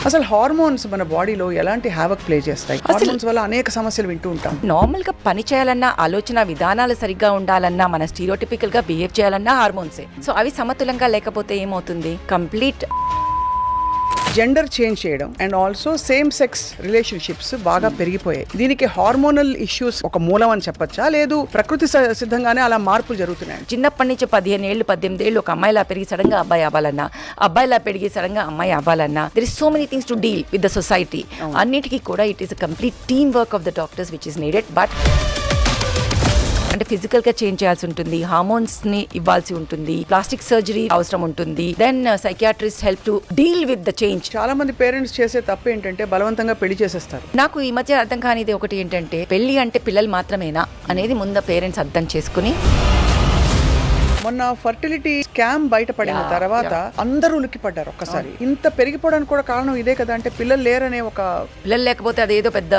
అసలు హార్మోన్స్ మన బాడీలో ఎలాంటి హ్యావక్ ప్లే చేస్తాయి? హార్మోన్స్ వల్ల అనేక సమస్యలు వింటూ ఉంటాం. నార్మల్ గా పని చేయాలన్నా, ఆలోచన విధానాలు సరిగ్గా ఉండాలన్నా, మన స్టీరియోటిపికల్ గా బిహేవ్ చేయాలన్నా హార్మోన్సే. సో అవి సమతులంగా లేకపోతే ఏమవుతుంది? కంప్లీట్ జెండర్ చేంజ్ చేయడం and also same sex relationships బాగా పెరిగిపోయాయి. దీనికి హార్మోనల్ ఇష్యూస్ ఒక మూలం అని చెప్పొచ్చా, లేదు ప్రకృతి సిద్ధంగానే అలా మార్పులు జరుగుతున్నాయి? చిన్నప్పటి నుంచి 15 ఏళ్ళు 18 ఏళ్ళు ఒక అమ్మాయిలా పెరిగి సడన్ గా అబ్బాయి అవ్వాలన్నా, అబ్బాయిలా పెరిగి సడన్ గా అమ్మాయి అవ్వాలన్నా, there is so many things to deal with the society. అన్నిటికీ కూడా it is a complete team work of the doctors which is needed. But అంటే ఫిజికల్ గా చేంజ్ చేయాల్సి ఉంటుంది, హార్మోన్స్ ని ఇవ్వాల్సి ఉంటుంది, ప్లాస్టిక్ సర్జరీ అవసరం ఉంటుంది, then psychiatrist help to deal with the change. చాలా మంది పేరెంట్స్ చేసే తప్పు ఏంటంటే బలవంతంగా పెళ్లి చేసేస్తారు. నాకు ఈ మధ్య అర్థం కానిది ఒకటి ఏంటంటే, పెళ్లి అంటే పిల్లలు మాత్రమేనా అనేది ముందు పేరెంట్స్ అర్థం చేసుకుని. మొన్న ఫర్టిలిటీ స్కామ్ బయటపడిన తర్వాత అందరూ ఉలిక్కిపడ్డారు ఒక్కసారి. ఇంత పెరిగిపోవడానికి కూడా కారణం ఇదే కదా, అంటే పిల్లలు లేరనే ఒక పిల్లలు లేకపోతే అదేదో పెద్ద.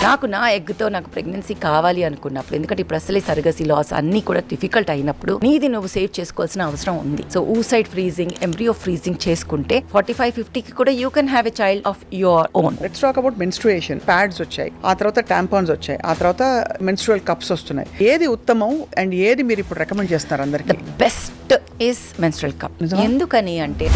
నాకు నా ఎగ్తో నాకు ప్రెగ్నెన్సీ కావాలి అనుకున్నప్పుడు, ఎందుకంటే ఇప్పుడు అసలే సర్గసీ లాస్ అన్నీ కూడా డిఫికల్ట్ అయినప్పుడు నీది నువ్వు సేవ్ చేసుకోవాల్సిన అవసరం ఉంది. So oocyte freezing, embryo freezing చేసుకుంటే 45-50కి కూడా you can have a child of your own. Let's talk about menstruation. Pads వచ్చాయి, ఆ తర్వాత టాంపాన్స్ వచ్చాయి, ఆ తర్వాత మెన్స్ట్రువల్ కప్స్ వస్తున్నాయి. ఏది ఉత్తమం అండ్ ఏది మీరు ఇప్పుడు రికమెండ్ చేస్తున్నారు అందరికి? Best is menstrual cup. ఎందుకని అంటే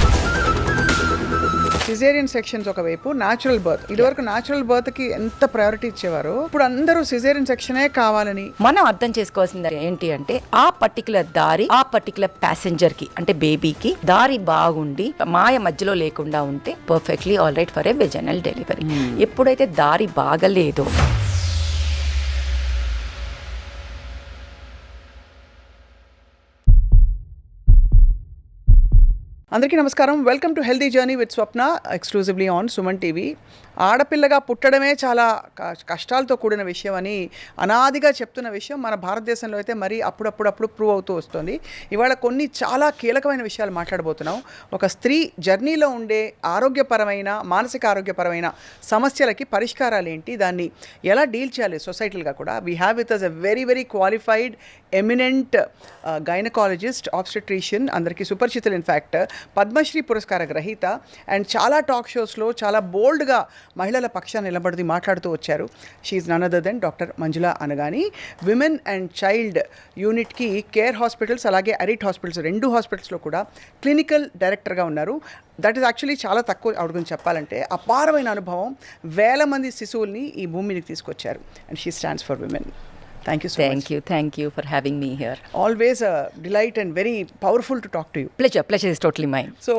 సిజేరియన్ సెక్షన్స్ ఒకవైపు, న్యాచురల్ బర్త్. ఇదివరకు న్యాచురల్ బర్త్ కి ఎంత ప్రయారిటీ ఇచ్చేవారు, ఇప్పుడు అందరూ సిజేరియన్ సెక్షనే కావాలని. మనం అర్థం చేసుకోవాల్సింది ఏంటి అంటే, ఆ పర్టికులర్ దారి ఆ పర్టికులర్ ప్యాసింజర్ కి అంటే బేబీకి దారి బాగుండి మాయ మధ్యలో లేకుండా ఉంటే perfectly all right for a vaginal delivery. ఎప్పుడైతే దారి బాగలేదో, అందరికీ నమస్కారం. Welcome to healthy journey with Swapna, exclusively on Suman TV. ఆడపిల్లగా పుట్టడమే చాలా కష్టాలతో కూడిన విషయం అని అనాదిగా చెప్తున్న విషయం మన భారతదేశంలో అయితే మరీ అప్పుడప్పుడు ప్రూవ్ అవుతూ వస్తుంది. ఇవాళ కొన్ని చాలా కీలకమైన విషయాలు మాట్లాడబోతున్నాం. ఒక స్త్రీ జర్నీలో ఉండే ఆరోగ్యపరమైన, మానసిక ఆరోగ్యపరమైన సమస్యలకి పరిష్కారాలు ఏంటి, దాన్ని ఎలా డీల్ చేయాలి సొసైటీలుగా కూడా. We have with us a very very qualified eminent gynaecologist, obstetrician, అందరికీ సుపరిచితులు, ఇన్ఫ్యాక్ట్ పద్మశ్రీ పురస్కార గ్రహీత, అండ్ చాలా టాక్ షోస్లో చాలా బోల్డ్గా మహిళల పక్షాన్ని నిలబడి మాట్లాడుతూ వచ్చారు. She none other than doctor Manjula Anagani. Women and child యూనిట్కి కేర్ హాస్పిటల్స్ అలాగే అరిట్ హాస్పిటల్స్, 2 హాస్పిటల్స్లో కూడా క్లినికల్ డైరెక్టర్గా ఉన్నారు. దట్ ఈస్ యాక్చువల్లీ చాలా తక్కువ ఆవిడ గురించి చెప్పాలంటే. అపారమైన అనుభవం, వేల మంది శిశువుల్ని ఈ భూమి మీదకి తీసుకొచ్చారు. And she stands for women. Thank you so much. Thank you for having me here. Always a delight and very powerful to talk to you. Pleasure is totally mine. So,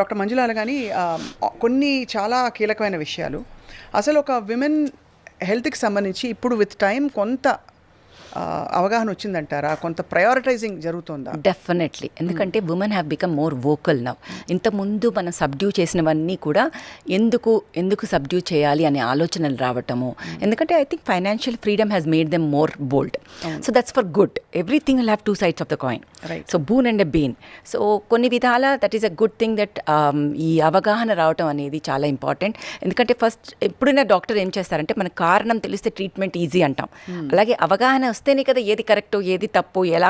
doctor Manjula Anagani కొన్ని చాలా కీలకమైన విషయాలు. అసలు ఒక women హెల్త్కి సంబంధించి ఇప్పుడు with time కొంత అవగాహన వచ్చిందంటారా? కొంత ప్రయారిటైజింగ్ జరుగుతుందా? డెఫినెట్లీ. ఎందుకంటే women have become more vocal now. ఇంతకుముందు మనం సబ్డ్యూ చేసినవన్నీ కూడా ఎందుకు సబ్డ్యూ చేయాలి అనే ఆలోచనలు రావటము. ఎందుకంటే I think financial freedom has made them more bold. So that's for good. Everything will have 2 sides of the coin. So boon and a bane. So కొన్ని విధాల that is a good thing that ఈ అవగాహన రావటం అనేది చాలా important. ఎందుకంటే first ఎప్పుడైనా doctor ఏం చేస్తారంటే, మన కారణం తెలిస్తే ట్రీట్మెంట్ ఈజీ అంటాం. అలాగే అవగాహన వస్తేనే కదా ఏది కరెక్టో ఏది తప్పు ఎలా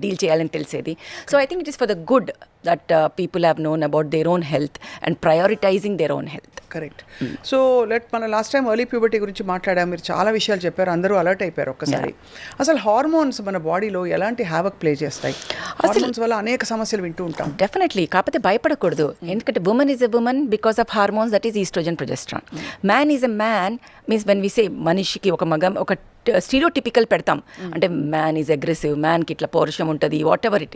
డీల్ చేయాలని తెలిసేది. So I think it is for the good that people have known about their own health and prioritising their own health. Correct. So మన లాస్ట్ టైం ఎర్లీ ప్యూబర్టీ గురించి మాట్లాడాము, మీరు చాలా విషయాలు చెప్పారు, అందరూ అలర్ట్ అయిపోయారు ఒక్కసారి. అసలు హార్మోన్స్ మన బాడీలో ఎలాంటి హ్యావక్ ప్లే చేస్తాయి? హార్మోన్స్ వల్ల అనేక సమస్యలు వింటూ ఉంటాం. డెఫినెట్లీ. కాకపోతే భయపడకూడదు. ఎందుకంటే women is a women because of hormones, that is estrogen, progesterone. Man is a man means when we say మనిషికి ఒక మగం ఒక స్టీరియోటిపికల్ పెడతాం, అంటే మ్యాన్ ఈజ్ అగ్రెసివ్, మ్యాన్కి ఇట్లా పౌరుషం ఉంటుంది, what ever it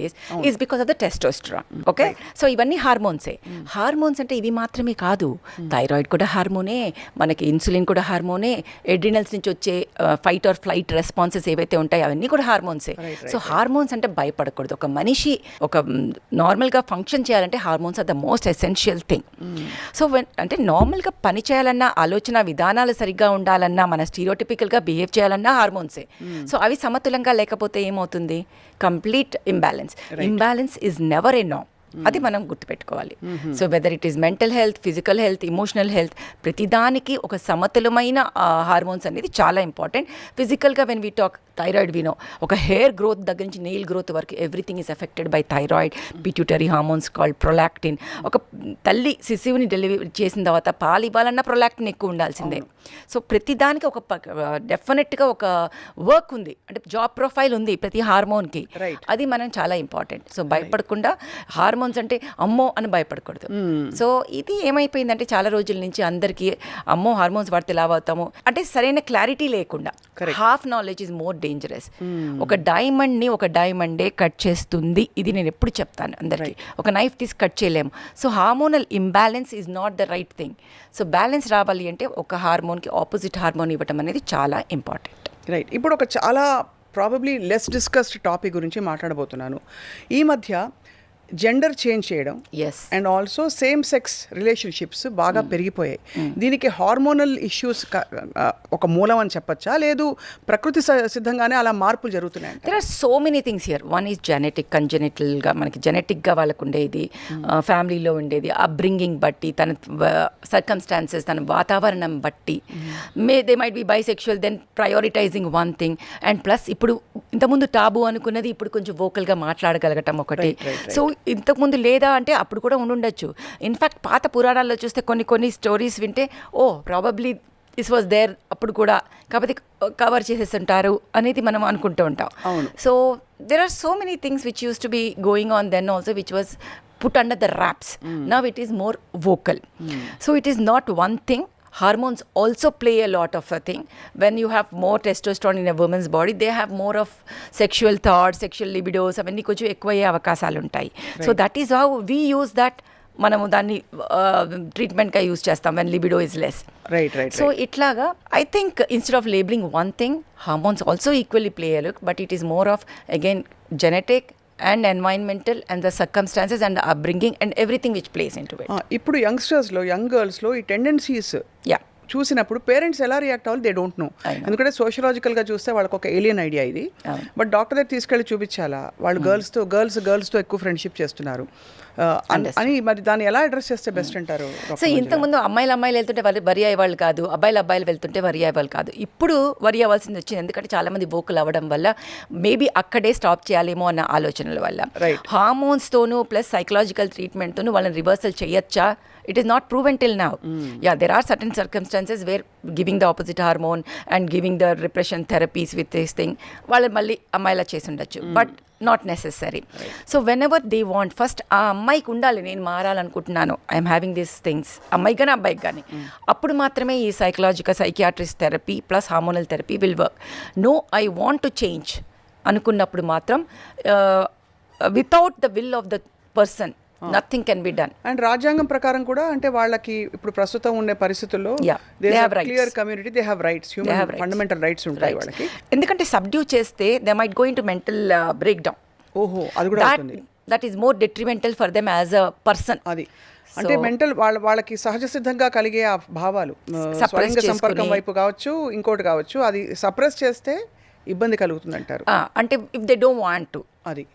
is because of the testosterone. Okay, so ఇవన్నీ హార్మోన్సే. Hormones అంటే ఇవి మాత్రమే కాదు, థైరాయిడ్ కూడా హార్మోనే, మనకి ఇన్సులిన్ కూడా హార్మోనే, ఎడ్రినల్స్ నుంచి వచ్చే ఫైట్ ఆర్ ఫ్లైట్ రెస్పాన్సెస్ ఏవైతే ఉంటాయో అవన్నీ కూడా హార్మోన్సే. సో హార్మోన్స్ అంటే భయపడకూడదు. ఒక మనిషి ఒక నార్మల్గా ఫంక్షన్ చేయాలంటే hormones are the most essential thing. So అంటే నార్మల్గా పని చేయాలన్నా, ఆలోచన విధానాలు సరిగ్గా ఉండాలన్నా, మన స్టీరియోటిపికల్గా బిహేవ్ చేయాలన్నా హార్మోన్సే. సో అవి సమతులంగా లేకపోతే ఏమవుతుంది? Complete imbalance. Imbalance is never A norm. అది మనం గుర్తుపెట్టుకోవాలి. So whether it is mental health, physical health, emotional health, ప్రతిదానికి ఒక సమతులమైన హార్మోన్స్ అనేది చాలా ఇంపార్టెంట్. ఫిజికల్గా వెన్ వీ టాక్ థైరాయిడ్ వినో, ఒక హెయిర్ గ్రోత్ దగ్గర నుంచి నెయిల్ గ్రోత్ వరకు everything is affected by thyroid, pituitary hormones called prolactin. ఒక తల్లి శిశువుని డెలివరీ చేసిన తర్వాత పాలు ఇవ్వాలన్నా ప్రొలాక్టిన్ ఎక్కువ ఉండాల్సిందే. సో ప్రతిదానికి ఒక డెఫినెట్గా ఒక వర్క్ ఉంది, అంటే జాబ్ ప్రొఫైల్ ఉంది ప్రతి హార్మోన్కి. అది మనం చాలా ఇంపార్టెంట్. సో భయపడకుండా, హార్మోన్స్ అంటే అమ్మో అని భయపడకూడదు. సో ఇది ఏమైపోయిందంటే చాలా రోజుల నుంచి అందరికీ అమ్మో హార్మోన్స్ వాడితే లావ్ అవుతాము అంటే సరైన క్లారిటీ లేకుండా, half knowledge is more dangerous. ఒక డైమండ్ని ఒక డైమండే కట్ చేస్తుంది, ఇది నేను ఎప్పుడు చెప్తాను అందరికీ. ఒక నైఫ్ తీసి కట్ చేయలేము. So hormonal imbalance is not the right thing. So balance రావాలి అంటే ఒక హార్మోన్కి ఆపోజిట్ హార్మోన్ ఇవ్వటం అనేది చాలా ఇంపార్టెంట్. రైట్. ఇప్పుడు ఒక చాలా ప్రాబబ్లీ లెస్ డిస్కస్డ్ టాపిక్ గురించి మాట్లాడబోతున్నాను. ఈ మధ్య జెండర్ చేంజ్ చేయడం and also same sex relationships బాగా పెరిగిపోయాయి. దీనికి హార్మోనల్ ఇష్యూస్ ఒక మూలం అని చెప్పచ్చా, లేదు ప్రకృతి సిద్ధంగానే అలా మార్పులు జరుగుతున్నాయి? There are so many things here. One is genetic, కంజెనిటల్గా మనకి జెనెటిక్గా వాళ్ళకు ఉండేది, ఫ్యామిలీలో ఉండేది, అప్బ్రింగింగ్ బట్టి, తన సర్కమ్స్టాన్సెస్, తన వాతావరణం బట్టి. They might be bisexual, then prioritising one thing. And plus ఇప్పుడు ఇంతకుముందు టాబు అనుకున్నది ఇప్పుడు కొంచెం వోకల్గా మాట్లాడగలగటం ఒకటి. సో ఇంతకుముందు లేదా అంటే అప్పుడు కూడా ఉండుండొచ్చు. ఇన్ఫ్యాక్ట్ పాత పురాణాల్లో చూస్తే కొన్ని స్టోరీస్ వింటే ప్రాబబ్లీ దిస్ వాజ్ దేర్ అప్పుడు కూడా, కాకపోతే కవర్ చేసేస్తుంటారు అనేది మనం అనుకుంటూ ఉంటాం. So there are so many things which used to be going on then also which was put under the wraps. Now it is more vocal. So it is not one thing. Hormones also play a lot of a thing. When you have more testosterone in a woman's body, they have more of sexual thoughts, sexual libidos, avanni koncham ekkuvaye avakasalu untayi. So that is how we use that. మనము దాన్ని ట్రీట్మెంట్గా use చేస్తాం when libido is less. So ఇట్లాగా I think instead of labeling one thing, hormones also equally play a look, but it is more of again genetic and environmental and the circumstances and the upbringing and everything which plays into it. ఇప్పుడు యంగ్స్టర్స్లో, young గర్ల్స్లో ఈ tendencies చూసినప్పుడు parents ఎలా react అవ్వాలి they don't know. ఎందుకంటే సోషలాజికల్గా చూస్తే వాళ్ళకి ఒక alien idea ఇది. బట్ డాక్టర్ దగ్గర తీసుకెళ్ళి చూపించాలా, వాళ్ళు గర్ల్స్తో ఎక్కువ ఫ్రెండ్షిప్ చేస్తున్నారు అని. మరి దాన్ని ఎలా అడ్రస్ చేస్తే బెస్ట్ అంటారు? సో ఇంతకుముందు అమ్మాయిలు వెళ్తుంటే వరి అయ్యేవాళ్ళు కాదు, అబ్బాయిలు వెళ్తుంటే వరి అయ్యేవాళ్ళు కాదు. ఇప్పుడు వరి అవ్వాల్సింది వచ్చింది, ఎందుకంటే చాలామంది వోకల్ అవ్వడం వల్ల మేబీ అక్కడే స్టాప్ చేయాలేమో అన్న ఆలోచనల వల్ల. హార్మోన్స్తోనూ ప్లస్ సైకలాజికల్ ట్రీట్మెంట్తోనూ వాళ్ళని రివర్సల్ చేయొచ్చా? It is not proven till now. There are certain circumstances where giving the opposite hormone and giving the repression therapies with this thing, వాళ్ళు మళ్ళీ అమ్మాయిలా చేసి ఉండొచ్చు, but not necessary. So whenever they want, first ఆ అమ్మాయికి ఉండాలి నేను మారాలనుకుంటున్నాను, ఐఎమ్ హ్యావింగ్ దీస్ థింగ్స్, అమ్మాయికి కానీ అబ్బాయికి కానీ, అప్పుడు మాత్రమే ఈ psychiatrist therapy plus hormonal therapy will work. No I want to change అనుకున్నప్పుడు మాత్రం without the will of the person nothing can be done. And రాజ్యాంగం ప్రకారం కూడా, అంటే వాళ్ళకి ఇప్పుడు ప్రస్తుతం ఉండే పరిస్థితుల్లో they have clear community, they have rights, human fundamental rights ఉంటాయి వాళ్ళకి. ఎందుకంటే సబ్డ్యూ చేస్తే they might go into mental break down. అది కూడా అవుతుంది. That is more detrimental for them as a person. అది అంటే మెంటల్ వాళ్ళకి సహజ సిద్ధంగా కలిగే ఆ భావాలు, స్వయంగా సంపర్కం వైపు కావచ్చు, ఇంకోటి కావచ్చు, అది సప్రెస్ చేస్తే ఇబ్బంది కలుగుతుంది అంటారు. అంటే if they don't want to, అది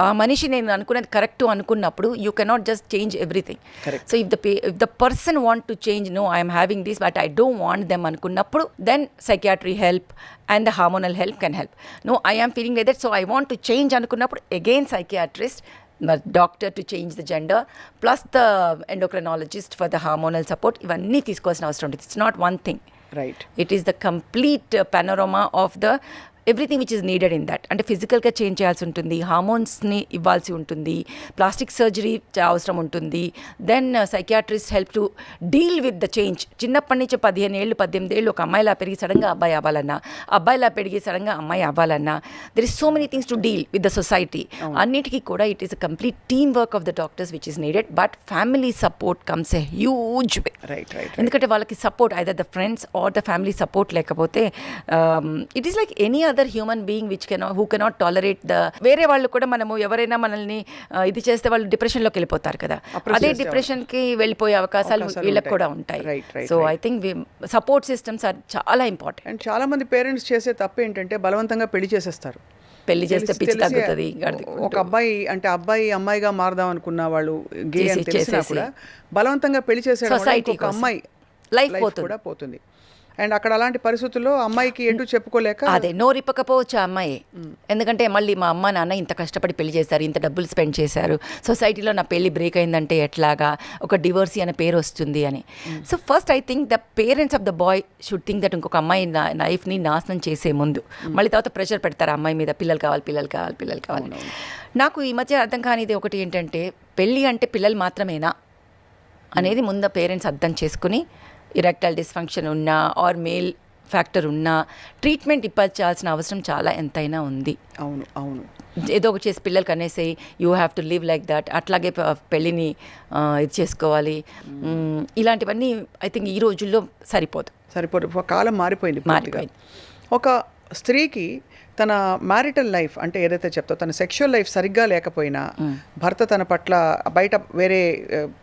ఆ మనిషి నేను అనుకున్నది కరెక్ట్ అనుకున్నప్పుడు you cannot just change everything. So if the person want to change, no I'm having this but I don't want them అనుకున్నప్పుడు, then psychiatry help and the hormonal help can help. No I am feeling like that, so I want to change అనుకున్నప్పుడు again psychiatrist, doctor to change the gender plus the endocrinologist for the hormonal support, ఇవన్నీ తీసుకోవాల్సిన అవసరం ఉంటుంది. It's not one thing, it is the complete panorama of the everything which is needed in that. అంటే ఫిజికల్గా change చేయాల్సి ఉంటుంది, హార్మోన్స్ని ఇవ్వాల్సి ఉంటుంది, ప్లాస్టిక్ సర్జరీ అవసరం ఉంటుంది, then psychiatrist help to deal with the change. చిన్నప్పటి నుంచి 15 ఏళ్ళు 18 ఏళ్ళు ఒక అమ్మాయిలా పెరిగి సడన్గా అబ్బాయి అవ్వాలన్నా, అబ్బాయిలా పెరిగి సడన్గా అమ్మాయి అవ్వాలన్నా, there is so many things to deal with the society. అన్నిటికీ కూడా it is a complete team work of the doctors which is needed, but family support comes a huge way. ఎందుకంటే వాళ్ళకి support either the friends or the family support లేకపోతే it is like any other human being who cannot tolerate the, వేరే వాళ్ళు కూడా మనము ఎవరైనా మనల్ని ఇది చేస్తే వాళ్ళు డిప్రెషన్లోకి వెళ్ళిపోతారు కదా, అదే డిప్రెషన్కి వెళ్ళిపోయే అవకాశాలు వీళ్ళకి కూడా ఉంటాయి. So I think support systems are చాలా ఇంపార్టెంట్. అండ్ చాలా మంది పేరెంట్స్ చేసే తప్పు ఏంటంటే బలవంతంగా పెళ్లి చేసేస్తారు. పెళ్లి చేస్తే పిచ్చి తెలిసి తగ్గుతుంది ఒక అబ్బాయి అంటే అబ్బాయి అమ్మాయిగా మారదాం అనుకున్న వాళ్ళు గే అని తెలిసినా కూడా బలవంతంగా పెళ్లి చేసేయడం వల్ల Society ఇంకొక అమ్మాయి లైఫ్ లైఫ్ కూడా పోతుంది. అండ్ అక్కడ అలాంటి పరిస్థితుల్లో అమ్మాయికి ఎటు చెప్పుకోలేక అదే నోరిప్పకపోవచ్చు ఆ అమ్మాయి, ఎందుకంటే మళ్ళీ మా అమ్మ నాన్న ఇంత కష్టపడి పెళ్లి చేశారు, ఇంత డబ్బులు స్పెండ్ చేశారు, సొసైటీలో నా పెళ్లి బ్రేక్ అయిందంటే ఎట్లాగా, ఒక డివోర్సీ అనే పేరు వస్తుంది అని. So first I think the parents of the boy should think that ఇంకొక అమ్మాయి లైఫ్ని నాశనం చేసే ముందు మళ్ళీ తర్వాత ప్రెషర్ పెడతారు ఆ అమ్మాయి మీద, పిల్లలు కావాలి పిల్లలు కావాలి పిల్లలు కావాలి. నాకు ఈ మధ్య అర్థం కానిది ఒకటి ఏంటంటే, పెళ్ళి అంటే పిల్లలు మాత్రమేనా అనేది ముందు పేరెంట్స్ అర్థం చేసుకుని, ఇరెక్టైల్ డిస్ఫంక్షన్ ఉన్నా ఆర్ మేల్ ఫ్యాక్టర్ ఉన్నా ట్రీట్మెంట్ ఇప్పించాల్సిన అవసరం చాలా ఎంతైనా ఉంది. అవును అవును, ఏదో ఒకటి చేసి పిల్లలకి అనేసి you have to live like that, అట్లాగే పెళ్ళిని ఇది చేసుకోవాలి, ఇలాంటివన్నీ ఐ థింక్ ఈ రోజుల్లో సరిపోదు. కాలం మారిపోయింది. ఒక స్త్రీకి తన మ్యారిటల్ లైఫ్ అంటే ఏదైతే చెప్తా తన సెక్షువల్ లైఫ్ సరిగ్గా లేకపోయినా, భర్త తన పట్ల బయట వేరే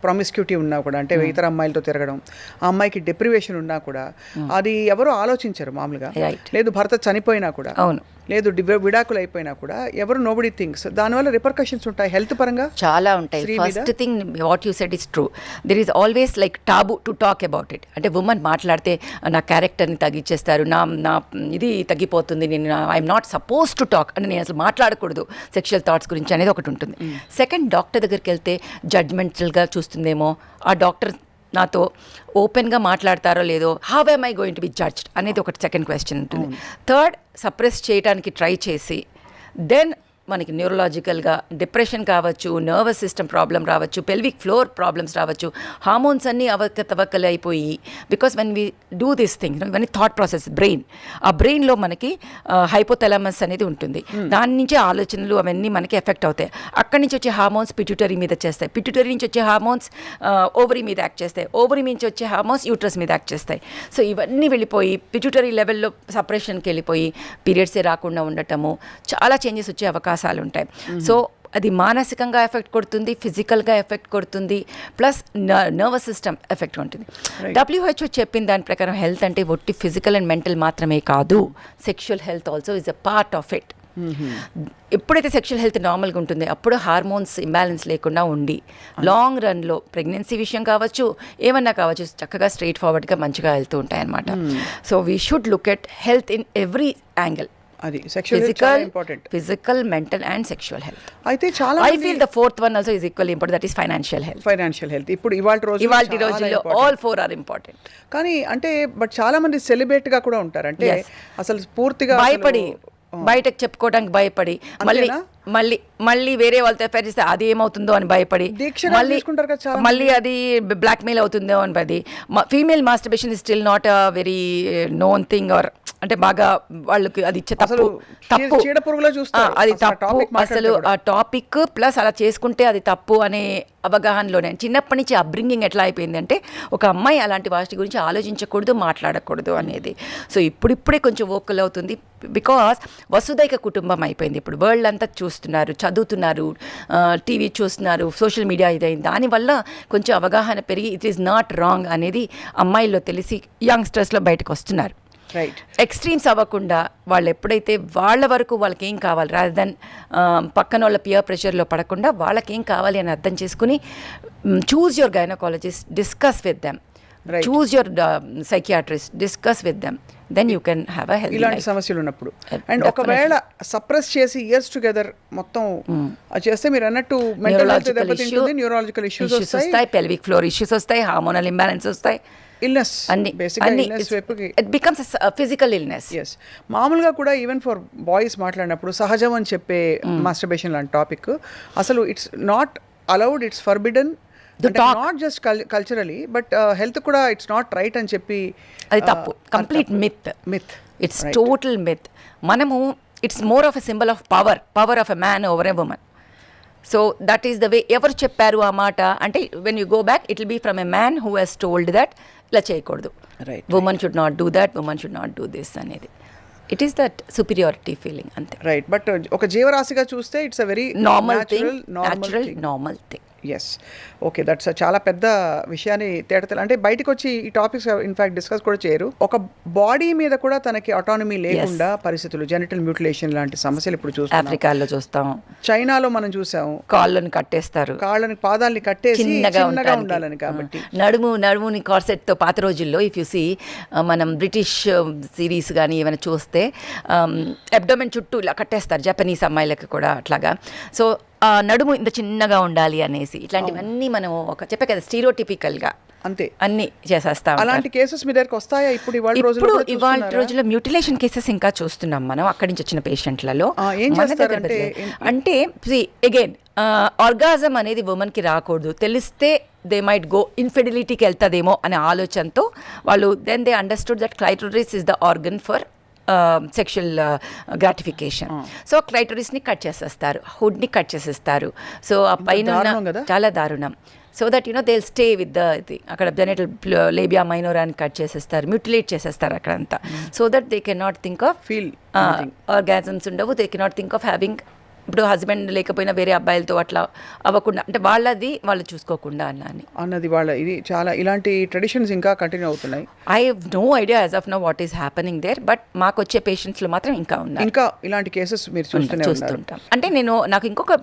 ప్రామిస్క్యూటీ ఉన్నా కూడా, అంటే ఇతర అమ్మాయిలతో తిరగడం, ఆ అమ్మాయికి డిప్రివేషన్ ఉన్నా కూడా అది ఎవరు ఆలోచించరు మామూలుగా. లేదు భర్త చనిపోయినా కూడా, అవును, లేదు విడాకులు అయిపోయినా కూడా ఎవరు నోబడి థింగ్స్. దానివల్ల రిపర్కషన్స్ ఉంటాయి హెల్త్ పరంగా, చాలా ఉంటాయి. First thing what you said is true, there is always like taboo to talk about it. అంటే ఉమెన్ మాట్లాడితే నా క్యారెక్టర్ని తగ్గించేస్తారు, నా ఇది తగ్గిపోతుంది, నేను I'm not suppose to talk అంటే నేను అసలు మాట్లాడకూడదు సెక్షువల్ థాట్స్ గురించి అనేది ఒకటి ఉంటుంది. సెకండ్, డాక్టర్ దగ్గరికి వెళ్తే జడ్జ్మెంటల్గా చూస్తుందేమో, ఆ డాక్టర్ నాతో ఓపెన్గా మాట్లాడతారో లేదో, how M I going to be judged అనేది ఒకటి సెకండ్ క్వశ్చన్ ఉంటుంది. థర్డ్, సప్రెస్ చేయడానికి ట్రై చేసి దెన్ మనకి న్యూరలాజికల్గా డిప్రెషన్ కావచ్చు, నర్వస్ సిస్టమ్ ప్రాబ్లం రావచ్చు, పెల్విక్ ఫ్లోర్ ప్రాబ్లమ్స్ రావచ్చు, హార్మోన్స్ అన్నీ అవకతవకలు అయిపోయి, because when we do this thing ఇవన్నీ థాట్ ప్రాసెస్ బ్రెయిన్, ఆ బ్రెయిన్లో మనకి హైపోథాలమస్ అనేది ఉంటుంది, దాని నుంచి ఆలోచనలు అవన్నీ మనకి ఎఫెక్ట్ అవుతాయి. అక్కడి నుంచి వచ్చే హార్మోన్స్ పిట్యూటరీ మీద చేస్తాయి, పిట్యూటరీ నుంచి వచ్చే హార్మోన్స్ ఓవరీ మీద యాక్ట్ చేస్తాయి, ఓవరీ నుంచి వచ్చే హార్మోన్స్ యూట్రస్ మీద యాక్ట్ చేస్తాయి. సో ఇవన్నీ వెళ్ళిపోయి పిట్యూటరీ లెవెల్లో సపరేషన్కి వెళ్ళిపోయి పీరియడ్సే రాకుండా ఉండటము, చాలా చేంజెస్ వచ్చే అవకాశాలు ఉంటాయి. సో అది మానసికంగా ఎఫెక్ట్ కొడుతుంది, ఫిజికల్గా ఎఫెక్ట్ కొడుతుంది, ప్లస్ నర్వస్ సిస్టమ్ ఎఫెక్ట్ ఉంటుంది. WHO చెప్పిన దాని ప్రకారం హెల్త్ అంటే ఒట్టి ఫిజికల్ అండ్ మెంటల్ మాత్రమే కాదు, sexual health also is a part of it. ఎప్పుడైతే సెక్షువల్ హెల్త్ నార్మల్గా ఉంటుంది అప్పుడు హార్మోన్స్ ఇంబ్యాలెన్స్ లేకుండా ఉండి లాంగ్ రన్లో ప్రెగ్నెన్సీ విషయం కావచ్చు, ఏమన్నా కావచ్చు, చక్కగా స్ట్రైట్ ఫార్వర్డ్గా మంచిగా వెళ్తూ ఉంటాయి అన్నమాట. So we should look at health in every angle, physical, mental and sexual health. అయితే చాలా I feel the fourth one also is equally important, that is financial health. ఇప్పుడు ఇవాళ రోజుల్లో ఆల్ ఫోర్ ఆర్ ఇంపార్టెంట్. కానీ అంటే but చాలా మంది celebrate గా కూడా ఉంటారు, అంటే అసలు పూర్తిగా భయపడి బయటకు చెప్పుకోవడానికి భయపడి, మళ్ళీ వేరే వాళ్ళతో ఎఫైర్ చేస్తే అది ఏమవుతుందో అని భయపడి, మళ్ళీ అది బ్లాక్ మెయిల్ అవుతుందో అని భయపడి. Female masturbation is still not a very known thing, or అంటే బాగా వాళ్ళకి అది ఇచ్చే తప్పు అది తప్పు అసలు ఆ టాపిక్ ప్లస్ అలా చేసుకుంటే అది తప్పు అనే అవగాహనలోనే చిన్నప్పటి నుంచి అప్బ్రింగింగ్ ఎట్లా అయిపోయింది అంటే ఒక అమ్మాయి అలాంటి వాటి గురించి ఆలోచించకూడదు, మాట్లాడకూడదు అనేది. సో ఇప్పుడిప్పుడే కొంచెం వోకల్ అవుతుంది, బికాస్ వసుదైక కుటుంబం అయిపోయింది. ఇప్పుడు వరల్డ్ అంతా చూస్తున్నారు, చదువుతున్నారు, టీవీ చూస్తున్నారు, సోషల్ మీడియా ఇదైంది, దానివల్ల కొంచెం అవగాహన పెరిగి ఇట్ ఈస్ నాట్ రాంగ్ అనేది అమ్మాయిల్లో తెలిసి యంగ్స్టర్స్లో బయటకు వస్తున్నారు. ఎక్స్ట్రీమ్స్ అవ్వకుండా వాళ్ళు ఎప్పుడైతే వాళ్ళ వరకు వాళ్ళకి ఏం కావాలి, రాదర్ దెన్ పక్కన వాళ్ళ పియర్ ప్రెషర్లో పడకుండా వాళ్ళకి ఏం కావాలి అని అర్థం చేసుకుని choose your gynaecologist, discuss with them, choose your psychiatrist, discuss with them, then you can have a healthy life. ఇలాంటి సమస్యలు ఉన్నప్పుడు అండ్ ఒకవేళ సప్రెస్ చేసి ఇయర్స్ టుగెదర్ మొత్తం చేస్తే మీరు అన్నట్టు మెంటల్ హెల్త్ దెబ్బతింటుంది, న్యూరాలజికల్ ఇష్యూస్ వస్తాయి, పెల్విక్ ఫ్లోర్ ఇష్యూస్ వస్తాయి, హార్మోనల్ ఇంబ్యాలెన్స్ వస్తాయి, illness it becomes physical illness. Yes, మామూలుగా కూడా ఈవెన్ ఫర్ బాయ్స్ మాట్లాడినప్పుడు సహజం అని చెప్పే మాస్టర్బేషన్ లాంటి టాపిక్ అసలు it's not allowed, it's forbidden, not just culturally but health కూడా ఇట్స్ నాట్ రైట్ అని చెప్పి అది తప్పు, complete myth, it's total myth. మనము it's more of a symbol of power of a man over a women. So that is the way. ఎవరు చెప్పారు ఆ మాట అంటే when you go back it will be from a man who he's told that ఇలా చేయకూడదు, women should not do that, women should not do this అనేది. It is that superiority feeling అంతే. Right, but ఒక జీవరాశిగా చూస్తే it's a very normal thing, normal thing. Yes okay that's చాలా పెద్ద విషయాన్ని తేటతెలు అంటే బయటకు వచ్చి ఈ టాపిక్స్ ఇన్ఫాక్ట్ డిస్కస్ కూడా చేయరు. ఒక బాడీ మీద కూడా తనకి ఆటానమీ లేకుండా పరిస్థితులు, జెనిటల్ మ్యూటిలేషన్ లాంటి సమస్యలు ఇప్పుడు చూస్తాం. ఆఫ్రికాలో చూస్తాం, చైనాలో మనం చూసాము, కాళ్ళని కట్టేస్తారు, పాదాలని కట్టేసి చిన్నగా ఉండాలని. కాబట్టి నడుముని కార్సెట్ తో పాత రోజుల్లో ఇఫ్ యు సీ మనం బ్రిటిష్ సిరీస్ కానీ ఏమైనా చూస్తే అబ్డోమెన్ చుట్టూ ఇలా కట్టేస్తారు, జపనీస్ అమ్మాయిలకి కూడా అట్లాగా. సో నడుము ఇంత చిన్నగా ఉండాలి అనేసి ఇట్లాంటివన్నీ మనం ఒక చెప్పే కదా స్టీరియోటిపికల్గా అంతే అన్నీ చేసేస్తాం. అలాంటి కేసెస్ మీ దగ్గరికి వస్తాయా ఇప్పుడు? ఇవాళ రోజుల్లో మ్యూటిలేషన్ కేసెస్ ఇంకా చూస్తున్నాం మనం అక్కడి నుంచి వచ్చిన పేషెంట్లలో. ఏం చేస్తారంటే అంటే అగైన్ ఆర్గాజం అనేది ఉమెన్కి రాకూడదు, తెలిస్తే దే మైట్ గో ఇన్ఫెడిలిటీకి వెళ్తుందేమో అనే ఆలోచనతో వాళ్ళు then they understood that clitoris is the organ for sexual gratification. So క్లైటోరిస్ని కట్ చేసేస్తారు, హుడ్ని కట్ చేసేస్తారు. సో ఆ పైన చాలా దారుణం. So that they'll stay with ఇది అక్కడ జెనిటల్ లేబియా మైనోరాని కట్ చేసేస్తారు, మ్యూటిలేట్ చేసేస్తారు అక్కడంతా. So that they can not think of orgasms ఉండవు, they can not think of having ఇప్పుడు హస్బెండ్ లేకపోయినా వేరే అబ్బాయిలతో అట్లా అవ్వకుండా, అంటే వాళ్ళది వాళ్ళు చూసుకోకుండా అన్నది వాళ్ళ ఇది చాలా ఇలాంటి ట్రెడిషన్స్ ఇంకా కంటిన్యూ అవుతున్నాయి. I have no idea as of now what is happening there, but మాకు వచ్చే పేషెంట్స్లో మాత్రం ఇంకా ఉన్నాయి, ఇంకా ఇలాంటి కేసెస్ మీరు చూస్తుంటాం. అంటే నాకు ఇంకొక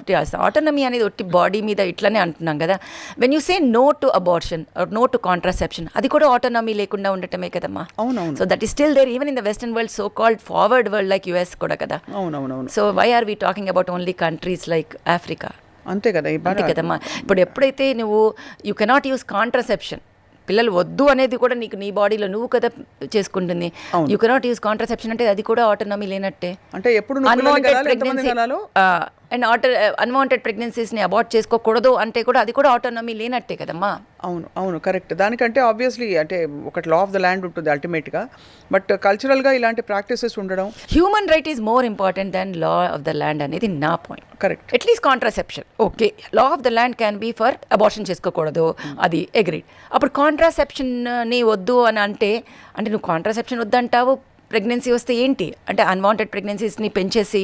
ఆటోనమీ అనేది ఒట్టి బాడీ మీద ఇట్లానే అంటున్నాం కదా. When you say no to abortion or no to contraception, అది కూడా ఆటోనమీ లేకుండా ఉండటమే కదమ్మా. అవునవును. So that is still there even in the western world, so called forward world like US కూడా కదా. అవునవును. So why are we talking about only countries like Africa? అంతే కదా, అంతే కదమ్మా. ఇప్పుడు ఎప్పుడైతే నువ్వు యూ కెనాట్ యూస్ కాంట్రాసెప్షన్, పిల్లలు వద్దు అనేది కూడా నీకు నీ బాడీలో నువ్వు కదా చేసుకుంటుంది. యూ కెనాట్ యూస్ కాంట్రాసెప్షన్ అంటే అది కూడా ఆటోనమీ లేనట్టే. అంటే ఎప్పుడు అండ్ అన్వాంటెడ్ ప్రెగ్నెన్సీస్ని అబార్ట్ చేసుకోకూడదు అంటే కూడా అది కూడా ఆటోనమీ లేనట్టే కదమ్మా. అవును కరెక్ట్. దానికంటే ఆబ్వియస్లీ అంటే ఒకటి లా ఆఫ్ ద ల్యాండ్ ఉంటుంది అల్టిమేట్గా, బట్ కల్చరల్గా ఇలాంటి ప్రాక్టీసెస్ ఉండడం, human right is more important than law of the land అనేది నా point. Correct. At least contraception okay, law of the land can be for abortion చేసుకోకూడదు, అది అగ్రీడ్. అప్పుడు కాంట్రాసెప్షన్ని వద్దు అని అంటే నువ్వు కాంట్రాసెప్షన్ వద్దంటావు, ప్రెగ్నెన్సీ వస్తే ఏంటి అంటే అన్వాంటెడ్ ప్రెగ్నెన్సీస్ని పెంచేసి,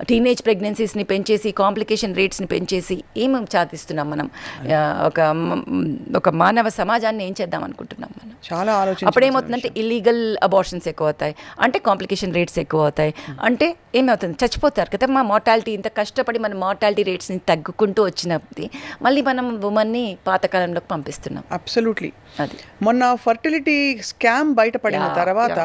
టీనేజ్ ప్రెగ్నెన్సీస్ని పెంచేసి, కాంప్లికేషన్ రేట్స్ని పెంచేసి ఏం సాధిస్తున్నాం మనం? ఒక మానవ సమాజాన్ని ఏం చేద్దాం అనుకుంటున్నాం మనం? చాలా ఆలోచన. అప్పుడేమవుతుందంటే ఇల్లీగల్ అబార్షన్స్ ఎక్కువ అవుతాయి, అంటే కాంప్లికేషన్ రేట్స్ ఎక్కువ అవుతాయి, అంటే ఏమవుతుంది చచ్చిపోతారు కదా. మా మార్టాలిటీ ఇంత కష్టపడి మన మార్టాలిటీ రేట్స్ని తగ్గుకుంటూ వచ్చినప్పుడు మళ్ళీ మనం ఉమెన్ని పాతకాలంలోకి పంపిస్తున్నాం. అబ్సల్యూట్లీ. అది మొన్న ఫర్టిలిటీ స్కామ్ బయటపడిన తర్వాత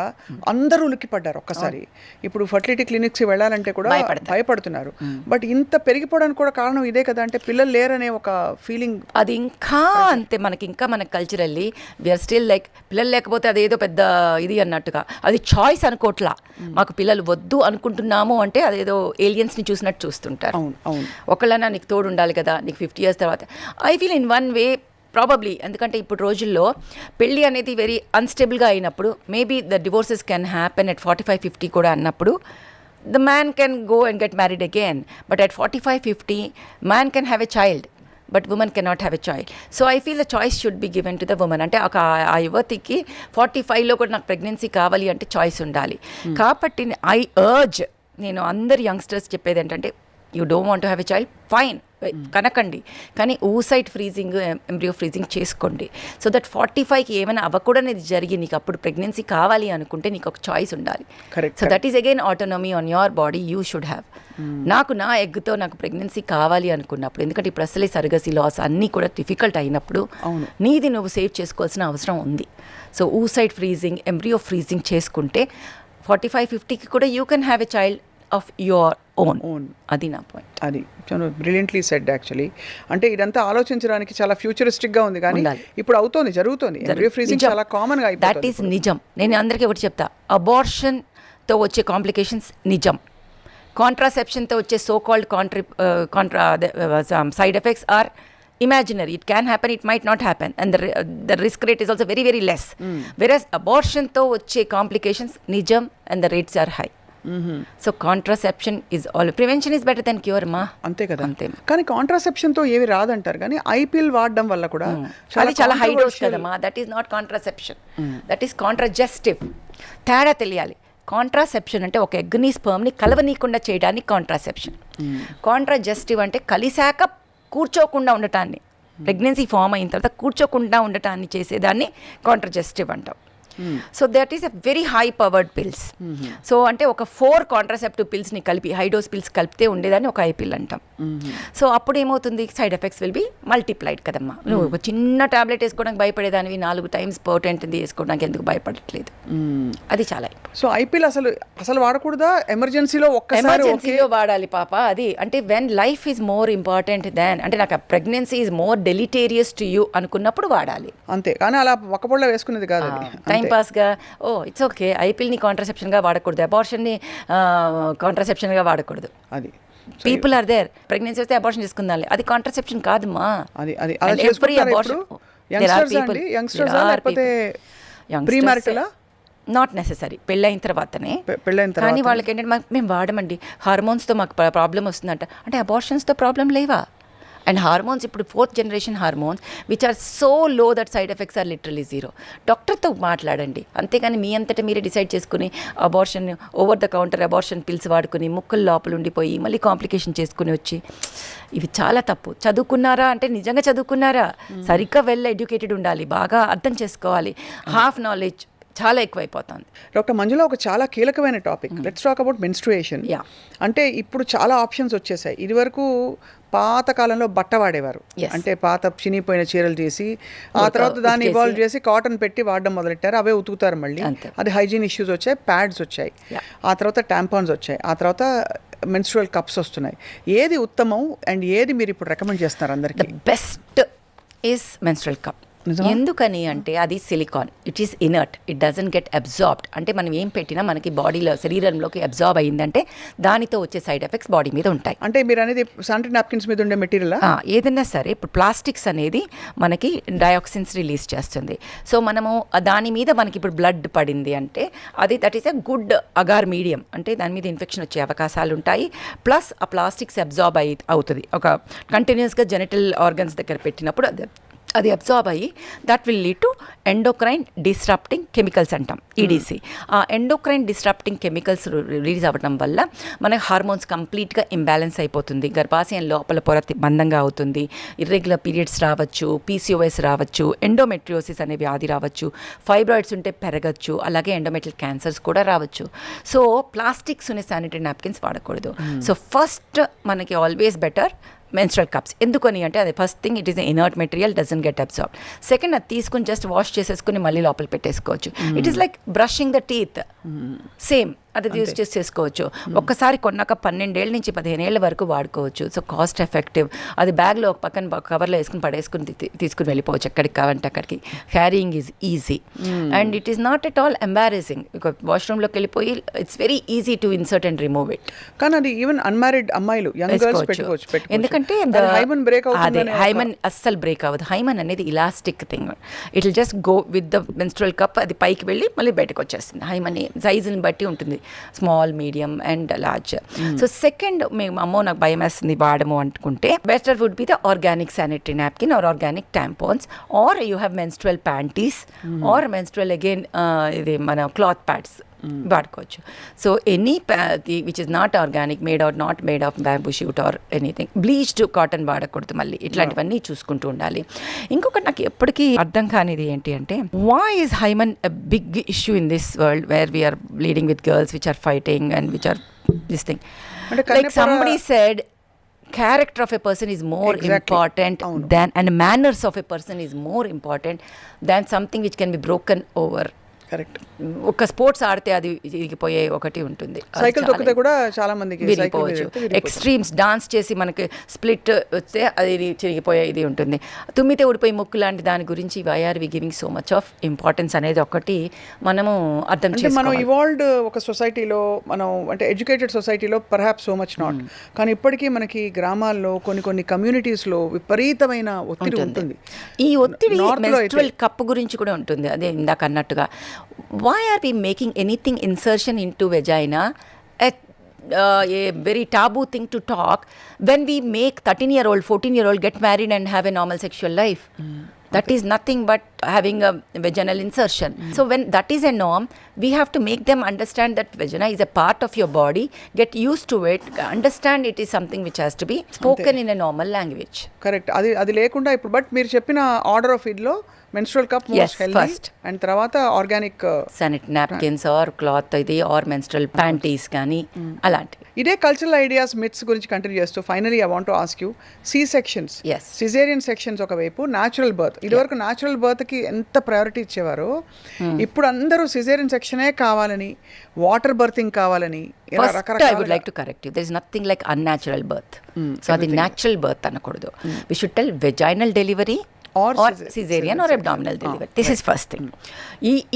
అందరూ ఉలిక్కిపడ్డారు ఒక్కసారి. ఇప్పుడు ఫర్టిలిటీ క్లినిక్స్ వెళ్ళాలంటే కూడా భయపడుతున్నారు. బట్ ఇంత పెరిగిపోవడానికి కూడా కారణం ఇదే కదా, అంటే పిల్లలు లేరనే ఒక ఫీలింగ్. అది ఇంకా అంతే మన కల్చరల్లీ వీఆర్ స్టిల్ లైక్ పిల్లలు లేకపోతే అదేదో పెద్ద ఇది అన్నట్టుగా, అది చాయిస్ అనుకోవట్లా. మాకు పిల్లలు వద్దు అనుకుంటున్నాము అంటే అదేదో ఏలియన్స్ని చూసినట్టు చూస్తుంటారు. ఒకళ్ళైనా నీకు తోడు ఉండాలి కదా, నీకు 50 years తర్వాత. I feel in one way probably, ఎందుకంటే ఇప్పుడు రోజుల్లో పెళ్ళి అనేది వెరీ అన్స్టేబుల్గా అయినప్పుడు maybe the divorces can happen at 45-50 కూడా అన్నప్పుడు the man can go and get married again. But at 45-50 man can have a child, but women cannot have a choice. So I feel the choice should be given to the women. అంటే ఆ యువతికి 45లో కూడా నాకు pregnancy కావాలి అంటే choice ఉండాలి. కాబట్టి I urge, నేను అందరు యంగ్స్టర్స్ చెప్పేది ఏంటంటే you don't want to have a child, fine కనకండి, కానీ ఊసైడ్ ఫ్రీజింగ్, ఎంబ్రియో ఫ్రీజింగ్ చేసుకోండి. సో దట్ 45కి ఏమైనా అవ్వకూడనేది జరిగి నీకు అప్పుడు ప్రెగ్నెన్సీ కావాలి అనుకుంటే నీకు ఒక చాయిస్ ఉండాలి. So that is again autonomy on your body you should have. నాకు నా ఎగ్తో నాకు ప్రెగ్నెన్సీ కావాలి అనుకున్నప్పుడు, ఎందుకంటే ఇప్పుడు అసలే సర్గసీ లాస్ అన్నీ కూడా డిఫికల్ట్ అయినప్పుడు నీది నువ్వు సేవ్ చేసుకోవాల్సిన అవసరం ఉంది. So oocyte freezing, embryo freezing చేసుకుంటే 45-50కి కూడా you can have a child of your own. అది నా పాయింట్. అది చాలా బ్రిలియంట్లీ సెడ్ యాక్చువల్లీ. అంటే ఇదంతా ఆలోచించడానికి చాలా ఫ్యూచరిస్టిక్గా ఉంది, కానీ ఇప్పుడు అవుతోంది, జరుగుతుంది. ఎంబ్రియో ఫ్రీజింగ్ చాలా కామన్గా అయిపోతుంది. దట్ ఈస్ నిజం. నేను అందరికీ ఒకటి చెప్తా, అబార్షన్తో వచ్చే కాంప్లికేషన్స్ నిజం, కాంట్రాసెప్షన్తో వచ్చే so called side effects are imaginary. It can happen, it might not happen, and the risk rate is also very very less. Whereas abortion tho vache complications nijam and the rates are high. So contraception is all, prevention is better than cure మా. అంతే కదా. అంతే. కానీ కాంట్రాసెప్షన్తో ఏవి రాదంటారు, కానీ ఐపిల్ వాడడం వల్ల కూడా అది చాలా హై డోస్ కదమ్మా. That is not contraception, that is contragestive. తేడా తెలియాలి. కాంట్రాసెప్షన్ అంటే ఒక ఎగ్ని స్పర్మ్ని కలవనీయకుండా చేయడానికి కాంట్రాసెప్షన్. కాంట్రాజెస్టివ్ అంటే కలిశాక కూర్చోకుండా ఉండటాన్ని ప్రెగ్నెన్సీ ఫామ్ అయిన తర్వాత కూర్చోకుండా ఉండటాన్ని చేసేదాన్ని కాంట్రసెప్టివ్ అంటాం. So that is a very high powered pills. So అంటే ఒక 4 కాంట్రాసెప్టివ్ పిల్స్ని కలిపి హై డోస్ పిల్స్ కలిపితే ఉండేదాన్ని ఒక ఐ పిల్ అంటాం. సో అప్పుడు ఏమవుతుంది, side effects will be multiplied కదమ్మా. నువ్వు ఒక చిన్న టాబ్లెట్ వేసుకోవడానికి భయపడేదానివి 4 times పోటెంట్ వేసుకోవడానికి ఎందుకు భయపడట్లేదు? అది చాలా సో ఐపీఎల్ అసలు వాడకూడదా? ఎమర్జెన్సీలో ఎమర్జెన్సీలో వాడాలి పాప. అది అంటే when life is more important than, అంటే నాకు pregnancy is more deleterious to you అనుకున్నప్పుడు వాడాలి అంతే. కానీ అలా ఒక్కపొళ్ళ వేసుకునేది కాదు. టైం పాస్గా ఇట్స్ ఓకే. ఐపీఎల్ని కాంట్రసెప్షన్గా వాడకూడదు, అబార్షన్ని కాంట్రసెప్షన్గా వాడకూడదు. అది పీపుల్ ఆర్ దేర్, ప్రెగ్నెన్సీ వస్తే అబార్షన్ చేసుకుందాం, అది కాంట్రసెప్షన్ కాదమ్మా. నాట్ నెసెసరీ పెళ్ళైన తర్వాతనే. కానీ వాళ్ళకి ఏంటంటే మేము వాడమండి, హార్మోన్స్తో మాకు ప్రాబ్లం వస్తుందంట. అంటే అబార్షన్స్తో ప్రాబ్లం లేవా? అండ్ హార్మోన్స్ ఇప్పుడు 4th generation hormones which are so low that side effects are literally 0. డాక్టర్తో మాట్లాడండి, అంతేగాని మీ అంతటా మీరే డిసైడ్ చేసుకుని abortion over the counter abortion pills వాడుకుని ముక్కలు లోపల ఉండిపోయి మళ్ళీ కాంప్లికేషన్ చేసుకుని వచ్చి, ఇవి చాలా తప్పు. చదువుకున్నారా అంటే నిజంగా చదువుకున్నారా, సరిగ్గా వెల్ ఎడ్యుకేటెడ్ ఉండాలి, బాగా అర్థం చేసుకోవాలి. హాఫ్ నాలెడ్జ్ చాలా ఎక్కువైపోతుంది. డాక్టర్ మంజుల, ఒక చాలా కీలకమైన topic, let's talk about menstruation. అంటే ఇప్పుడు చాలా ఆప్షన్స్ వచ్చేసాయి. ఇదివరకు పాత కాలంలో బట్ట వాడేవారు, అంటే పాత చినిపోయిన చీరలు చేసి ఆ తర్వాత దాన్ని ఇవాల్వ్ చేసి కాటన్ పెట్టి వాడడం మొదలెట్టారు. అవే ఉతుకుతారు మళ్ళీ. అది హైజీన్ ఇష్యూస్ వచ్చాయి, ప్యాడ్స్ వచ్చాయి, ఆ తర్వాత ట్యాంపాన్స్ వచ్చాయి, ఆ తర్వాత మెన్స్ట్రువల్ కప్స్ వస్తున్నాయి. ఏది ఉత్తమం అండ్ ఏది మీరు ఇప్పుడు రికమెండ్ చేస్తున్నారు అందరికీ? Best is menstrual cup. ఎందుకని అంటే అది silicon, it is inert, it doesn't get absorbed. అంటే మనం ఏం పెట్టినా మనకి బాడీలో శరీరంలోకి అబ్జార్బ్ అయ్యిందంటే దానితో వచ్చే సైడ్ ఎఫెక్ట్స్ బాడీ మీద ఉంటాయి. అంటే మీరు అనేది శానిటరీ నాప్కిన్స్ మీద ఉండే మెటీరియల్ ఏదైనా సరే, ఇప్పుడు ప్లాస్టిక్స్ అనేది మనకి డయాక్సిన్స్ రిలీజ్ చేస్తుంది. సో మనము దాని మీద మనకి ఇప్పుడు బ్లడ్ పడింది అంటే అది that is a good agar medium, అంటే దాని మీద ఇన్ఫెక్షన్ వచ్చే అవకాశాలు ఉంటాయి. ప్లస్ ఆ ప్లాస్టిక్స్ అబ్జార్బ్ అవుతుంది ఒక కంటిన్యూస్గా జెనిటల్ ఆర్గన్స్ దగ్గర పెట్టినప్పుడు అది అబ్జార్బ్ అయ్యి that will lead to endocrine disrupting chemicals అంటాం, ఈడీసీ. ఆ ఎండోక్రైన్ డిస్రప్టింగ్ కెమికల్స్ రిలీజ్ అవ్వడం వల్ల మన హార్మోన్స్ కంప్లీట్గా ఇంబ్యాలెన్స్ అయిపోతుంది. గర్భాశయం లోపల పొర మందంగా అవుతుంది, ఇర్రెగ్యులర్ పీరియడ్స్ రావచ్చు, పీసీఓఎస్ రావచ్చు, ఎండోమెట్రియోసిస్ అనే వ్యాధి రావచ్చు, ఫైబ్రాయిడ్స్ ఉంటే పెరగచ్చు, అలాగే ఎండోమెట్రియల్ క్యాన్సర్స్ కూడా రావచ్చు. సో ప్లాస్టిక్స్ ఉన్న శానిటరీ నాప్కిన్స్ వాడకూడదు. సో ఫస్ట్ మనకి ఆల్వేస్ బెటర్ మెన్స్ట్రల్ కప్స్. ఎందుకని అంటే అది first thing, it is inert material, doesn't get absorb. Second, అది తీసుకుని జస్ట్ వాష్ చేసేసుకుని మళ్ళీ లోపల పెట్టేసుకోవచ్చు. It is like brushing the teeth, same అది యూజ్ చేసి చేసుకోవచ్చు. ఒక్కసారి కొన్నాక 12 ఏళ్ళ నుంచి 15 ఏళ్ళ వరకు వాడుకోవచ్చు. So cost effective. అది బ్యాగ్లో ఒక పక్కన కవర్లో వేసుకుని పడేసుకుని తీసుకుని వెళ్ళిపోవచ్చు ఎక్కడికి కావాలంటే అక్కడికి. Carrying is easy and it is not at all embarrassing. వాష్రూమ్లోకి వెళ్ళిపోయి it's very easy to insert and remove it. కానీ అది ఈవెన్ అన్మ్యారీడ్ అమ్మాయిలు ఎందుకంటే హైమన్ అస్సలు బ్రేక్ అవ్వదు. హైమన్ అనేది elastic thing, it will just go with the menstrual cup. అది పైకి వెళ్ళి మళ్ళీ బయటకు వచ్చేస్తుంది. హైమన్ సైజుని బట్టి ఉంటుంది, small, medium and large. So second, మేము అమ్మో నాకు భయం వేస్తుంది వాడము అనుకుంటే better would be the organic sanitary napkin or organic tampons or you have menstrual panties or menstrual again ఇది మన క్లాత్ ప్యాడ్స్ వాడుకోవచ్చు. So any which is not organic, not made of bamboo shoot or anything. Bleached cotton వాడకూడదు. మళ్ళీ ఇట్లాంటివన్నీ చూసుకుంటూ ఉండాలి. ఇంకొకటి నాకు ఎప్పటికీ అర్థం కానిది ఏంటి అంటే, why is hymen a big issue in this world where we are bleeding with girls which are fighting and which are this thing, like somebody said, character of a person is more important than, and manners of a person is more important than something which can be broken over. Correct. ఒక sports ఆడితే అది విరిగిపోయే ఒకటి ఉంటుంది, cycle తొక్కితే కూడా చాలా మందికి విరిగిపోవచ్చు. Extremes dance చేసి మనకి స్ప్లిట్ వస్తే అది చిరిగిపోయే ఇది ఉంటుంది. తుమ్మితే ఊడిపోయి ముక్కు లాంటి దాని గురించి why are we giving so much of importance అనేది ఒకటి మనము అర్థం చేసుకోవాలి. మనం ఇవాల్వ్డ్ ఒక సొసైటీలో, మనం అంటే ఎడ్యుకేటెడ్ సొసైటీలో పర్హాప్స్ సో మచ్ నాట్, కానీ ఇప్పటికీ మనకి గ్రామాల్లో కొన్ని కమ్యూనిటీస్లో విపరీతమైన ఒత్తిడి ఉంటుంది. ఈ ఒత్తిడి మెన్స్ట్రువల్ కప్ గురించి కూడా ఉంటుంది. అదే ఇందాక అన్నట్టుగా, why are we making anything insertion into vagina a very taboo thing to talk when we make 13-year-old 14-year-old get married and have a normal sexual life? That is nothing but having a vaginal insertion. So when that is a norm, we have to make them understand that vagina is a part of your body, get used to it, understand it is something which has to be spoken in a normal language. Correct. అది లేకుండా ఇప్పుడు but మీరు చెప్పిన order of ఇడ్లో menstrual cup Yes, most healthy first. And తర్వాత organic Sanitary napkins or cloth ఇది or menstrual panties కానీ అలాంటివి. ఇదే కల్చరల్ ఐడియాస్ మిత్స్ గురించి కంటిన్యూ చేస్తూ finally I want to ask you C sections Yes. Caesarean sections ఒకవైపు natural birth ఇదివరకు natural బర్త్కి ఎంత ప్రయారిటీ ఇచ్చేవారో ఇప్పుడు అందరూ సిజేరియన్ సెక్షనే కావాలని వాటర్ బర్తింగ్ కావాలని ఇలా First, I would like to correct you. There is nothing like unnatural birth. So అది natural birth అనకూడదు. We should tell vaginal delivery Or cesarean or abdominal delivery. This is first thing.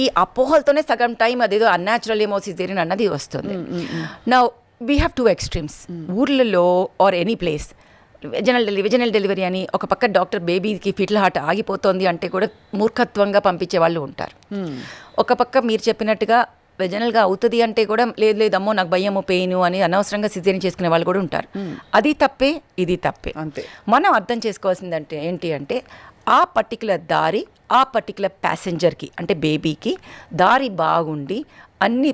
ఈ అపోహలతోనే సగం time అదేదో unnatural ఏమో cesarean అన్నది వస్తుంది. Now we have two extremes. ఊర్లలో or any place vaginal delivery అని ఒక పక్క డాక్టర్ బేబీకి ఫీటల్ హార్ట్ ఆగిపోతుంది అంటే కూడా మూర్ఖత్వంగా పంపించే వాళ్ళు ఉంటారు. ఒక పక్క మీరు చెప్పినట్టుగా వెజనల్గా అవుతుంది అంటే కూడా లేదు అమ్మో నాకు భయము పెయిన్ అని అనవసరంగా సిజేరియన్ చేసుకునే వాళ్ళు కూడా ఉంటారు. అది తప్పే, ఇది తప్పే. అంతే. మనం అర్థం చేసుకోవాల్సిందంటే ఏంటి అంటే ఆ పర్టికులర్ దారి ఆ పర్టికులర్ ప్యాసింజర్కి అంటే బేబీకి దారి బాగుండి అన్ని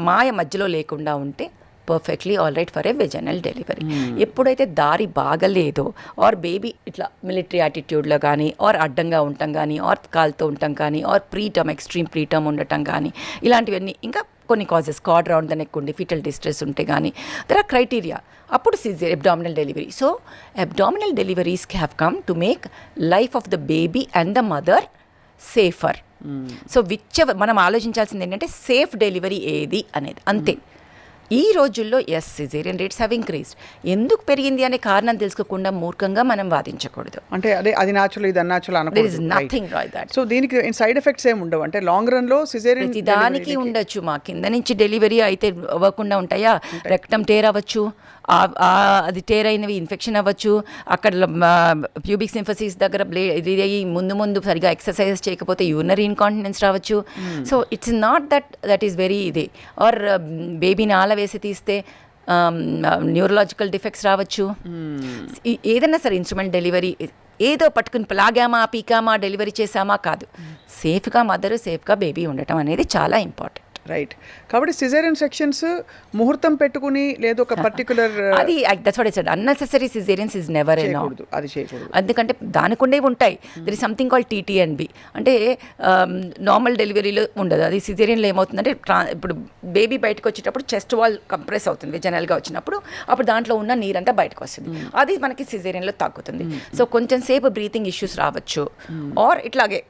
మాయ మధ్యలో లేకుండా ఉంటే perfectly all right for a vaginal delivery. ఎప్పుడైతే దారి బాగలేదో ఆర్ బేబీ ఇట్లా మిలిటరీ యాటిట్యూడ్లో కానీ ఆర్ అడ్డంగా ఉండటం కానీ ఆర్ కాలుతో ఉండటం కానీ ఆర్ ప్రీటర్మ్ ఎక్స్ట్రీమ్ ప్రీటర్మ్ ఉండటం కానీ ఇలాంటివన్నీ ఇంకా కొన్ని causes card round the neck ఉండి ఫిటల్ డిస్ట్రెస్ ఉంటే కానీ దర్ ఆర్ క్రైటీరియా అప్పుడు abdominal delivery. So abdominal deliveries have come to make life of the baby and the mother safer. So మనం ఆలోచించాల్సింది ఏంటంటే సేఫ్ డెలివరీ ఏది అనేది అంతే. ఈ రోజుల్లో yes caesarean rates have increased. ఎందుకు పెరిగింది అనే కారణం తెలుసుకోకుండా మూర్ఖంగా మనం వాదించకూడదు. అంటే అది న్యాచురల్ ఇది unnatural There is nothing like that. So దీనికి సైడ్ ఎఫెక్ట్స్ ఏమి ఉండవు. అంటే లాంగ్ రన్ లో సిజేరియన్ ప్రతి దానికి ఉండొచ్చు. మా కింద నుంచి డెలివరీ అయితే అవ్వకుండా ఉంటాయా? రెక్టమ్ టేర్ అవ్వచ్చు, అది టేర్ అయినవి ఇన్ఫెక్షన్ అవ్వచ్చు, అక్కడ ప్యూబిక్ సింఫసిస్ దగ్గర ఇది అయ్యి ముందు సరిగా ఎక్సర్సైజెస్ చేయకపోతే యూరినరీ ఇన్కాంటినెన్స్ రావచ్చు. So it's not that is very ఇది. ఆర్ బేబీని ఆల వేసి తీస్తే న్యూరలాజికల్ డిఫెక్ట్స్ రావచ్చు. ఏదైనా సరే ఇన్స్ట్రుమెంట్ డెలివరీ ఏదో పట్టుకుని లాగామా పీకామా డెలివరీ చేసామా కాదు. సేఫ్గా మదర్ సేఫ్గా బేబీ ఉండటం అనేది చాలా ఇంపార్టెంట్. రైట్. కాబట్టి సిజేరియన్ సెక్షన్స్ ముహూర్తం పెట్టుకుని లేదు ఒక పర్టికులర్ అది that's what I said unnecessary caesareans is never a not. అది చేయకూడదు. ఎందుకంటే దానికి ఉండేవి ఉంటాయి. There is something called TTNB అంటే నార్మల్ డెలివరీలో ఉండదు. అది సిజేరియన్లో ఏమవుతుందంటే ఇప్పుడు బేబీ బయటకు వచ్చేటప్పుడు చెస్ట్ వాల్ కంప్రెస్ అవుతుంది వెజనల్గా వచ్చినప్పుడు, అప్పుడు దాంట్లో ఉన్న నీరంతా బయటకు వస్తుంది. అది మనకి సిజేరియన్లో తగ్గుతుంది. సో కొంచెం సేపు బ్రీతింగ్ ఇష్యూస్ రావచ్చు ఆర్ ఇట్లాగే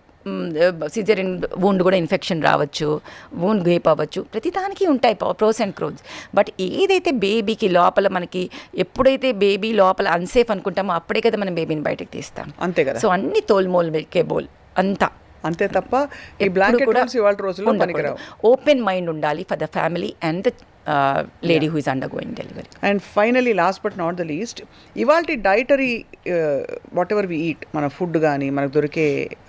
సిజేరియన్ వూండ్ కూడా ఇన్ఫెక్షన్ రావచ్చు, వూండ్ గేప్ అవ్వచ్చు. ప్రతిదానికి ఉంటాయి ప్రోస్ అండ్ క్రోన్స్. బట్ ఏదైతే బేబీకి లోపల మనకి ఎప్పుడైతే బేబీ లోపల అన్సేఫ్ అనుకుంటామో అప్పుడే కదా మనం బేబీని బయటకు తీస్తాం. అంతే కదా. సో అన్ని తోల్మోల్ కేబోల్ అంతే తప్ప ఈ బ్లాంకెట్ రూల్స్ ఇవాళ రోజుల్లో పనికిరావు. ఓపెన్ మైండ్ ఉండాలి for the family and the lady who is undergoing delivery. And finally last but not the least ఇవాల్టి dietary whatever we eat మన ఫుడ్ కానీ మనకు దొరికే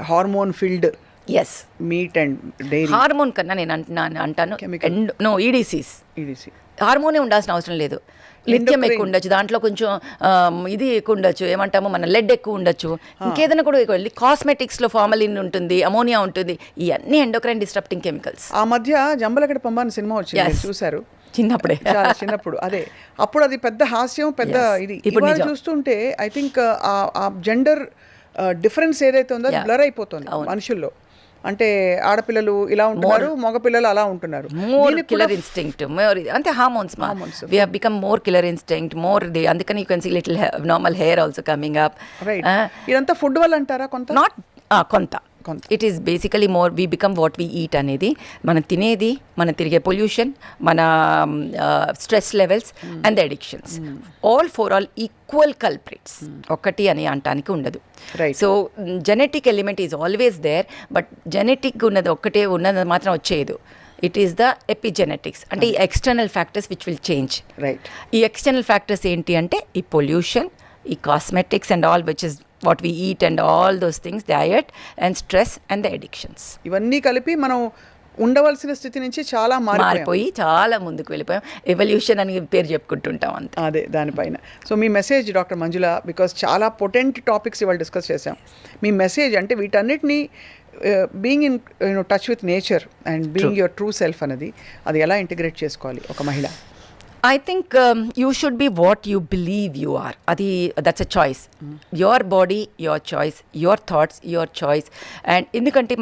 hormone filled yes meat and dairy hormone కన్నా నేను అంటాను EDC హార్మోనే ఉండాల్సిన అవసరం లేదు. లిథియం ఎక్కువ ఉండొచ్చు, దాంట్లో కొంచెం ఇది ఎక్కువ ఉండొచ్చు, ఏమంటాము మన లెడ్ ఎక్కువ ఉండొచ్చు, ఇంకేదైనా కూడా ఎక్కువ. కాస్మెటిక్స్లో ఫార్మలిన్ ఉంటుంది, అమోనియా ఉంటుంది, ఇవన్నీ ఎండోక్రైన్ డిస్టర్బింగ్ కెమికల్స్. ఆ మధ్య జంబలగడ్డ పంబాని సినిమా వచ్చింది చూసారు చిన్నప్పుడే, చాలా చిన్నప్పుడు. అదే అప్పుడు అది పెద్ద హాస్యం పెద్ద ఇది. ఇప్పుడు చూస్తుంటే ఐ థింక్ ఆ జెండర్ డిఫరెన్స్ ఏదైతే ఉందో అది బ్లర్ అయిపోతుంది మనుషుల్లో. అంటే ఆడపిల్లలు ఇలా ఉంటున్నారు, మగపిల్లలు అలా ఉంటున్నారు. మోర్ కిల్లర్ ఇన్స్టింక్ట్ అంటే hormones we have become more killer instinct more అందుకని you can see little normal hair also coming up. Right. ఇదంతా ఫుడ్ వల్ల అంటారా? కొంత it is basically more we become what we eat అనేది, మనం తినేది, మనం తిరిగే పొల్యూషన్, మన stress levels and the addictions, all equal culprits. ఒకటి అని అనటానికి ఉండదు. So genetic element is always there, but genetic ఉన్నది ఒక్కటే ఉన్నది మాత్రం వచ్చేది. ఇట్ ఈస్ ద ఎపిజెనెటిక్స్ అంటే ఈ external factors which will change. Right. ఈ ఎక్స్టర్నల్ ఫ్యాక్టర్స్ ఏంటి అంటే ఈ పొల్యూషన్, ఈ cosmetics and all which is what we eat and all those things, diet and stress and the addictions. ఇవన్నీ కలిపి మనం ఉండవలసిన స్థితి నుంచి చాలా మారిపోయి చాలా ముందుకు వెళ్ళిపోయాం. ఎవల్యూషన్ అని పేరు చెప్పుకుంటుంటాం అంతే. అదే దానిపైన. So me message doctor Manjula, because చాలా పొటెంట్ టాపిక్స్ ఇవాళ డిస్కస్ చేసాం. మీ మెసేజ్ అంటే వీటన్నిటిని being in touch with nature and being your true self అనేది అది ఎలా ఇంటిగ్రేట్ చేసుకోవాలి ఒక మహిళ? I think you should be what you believe you are. That's a choice. Your body, your choice. Your thoughts, your choice. And ఎందుకంటే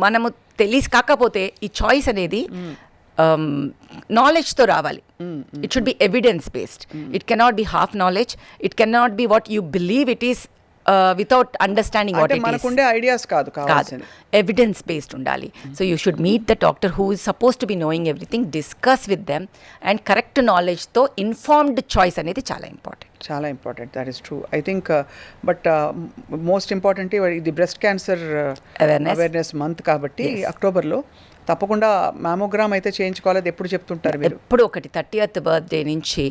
మనము తెలిసి కాకపోతే ఈ చాయిస్ అనేది నాలెడ్జ్తో రావాలి. It should be evidence based. It cannot be half knowledge. It cannot be what you believe it is without understanding what it is. మనకుండే ideas కాదు, ఎవిడెన్స్ బేస్డ్ ఉండాలి. So you should meet the doctor who is suppose to be knowing everything, discuss with them and correct నాలెడ్జ్తో informed choice అనేది చాలా important. చాలా important, that is true. I think but most important ఇది breast cancer awareness month కాబట్టి అక్టోబర్లో తప్పకుండా mammogram అయితే చేయించుకోవాలి. అది ఎప్పుడు చెప్తుంటారు మీరు? ఎప్పుడు ఒకటి 30th బర్త్డే నుంచి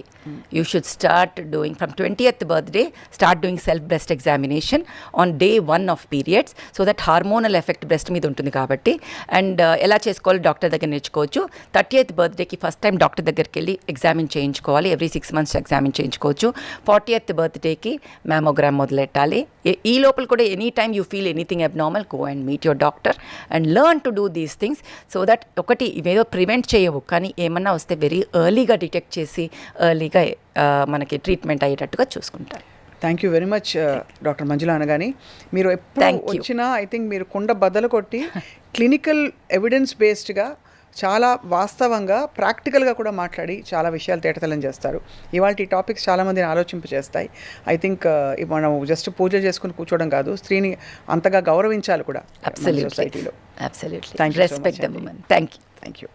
you should start doing from 20th birthday start doing self breast examination on day 1 of periods. So that hormonal effect breast మీద ఉంటుంది కాబట్టి. అండ్ ఎలా చేసుకోవాలి డాక్టర్ దగ్గర నేర్చుకోవచ్చు. 30th బర్త్డేకి ఫస్ట్ టైం డాక్టర్ దగ్గరికి వెళ్ళి ఎగ్జామిన్ చేయించుకోవాలి. ఎవ్రీ 6 months ఎగ్జామిన్ చేయించుకోవచ్చు. 40th బర్త్డేకి మ్యామోగ్రామ్ మొదలెట్టాలి. ఈ లోపల కూడా any time you feel anything abnormal, go and meet your doctor and learn to do these things. So that ఒకటి ఇవేదో ప్రివెంట్ చేయవు, కానీ ఏమన్నా వస్తే వెరీ ఎర్లీగా డిటెక్ట్ చేసి ఎర్లీగా మనకి ట్రీట్మెంట్ అయ్యేటట్టుగా చూసుకుంటారు. Thank you very much doctor Manjula Anagani. మీరు ఎప్పుడు వచ్చినా ఐ థింక్ మీరు కుండ బద్దలు కొట్టి క్లినికల్ ఎవిడెన్స్ బేస్డ్గా చాలా వాస్తవంగా ప్రాక్టికల్గా కూడా మాట్లాడి చాలా విషయాలు తేటతెల్లం చేస్తారు. ఇవాళ ఈ టాపిక్స్ చాలామందిని ఆలోచింపజేస్తాయి. ఐ థింక్ మనం జస్ట్ పూజ చేసుకుని కూర్చోవడం కాదు, స్త్రీని అంతగా గౌరవించాలి కూడా సొసైటీలో. Absolutely. Respect the woman. Thank you. Thank you.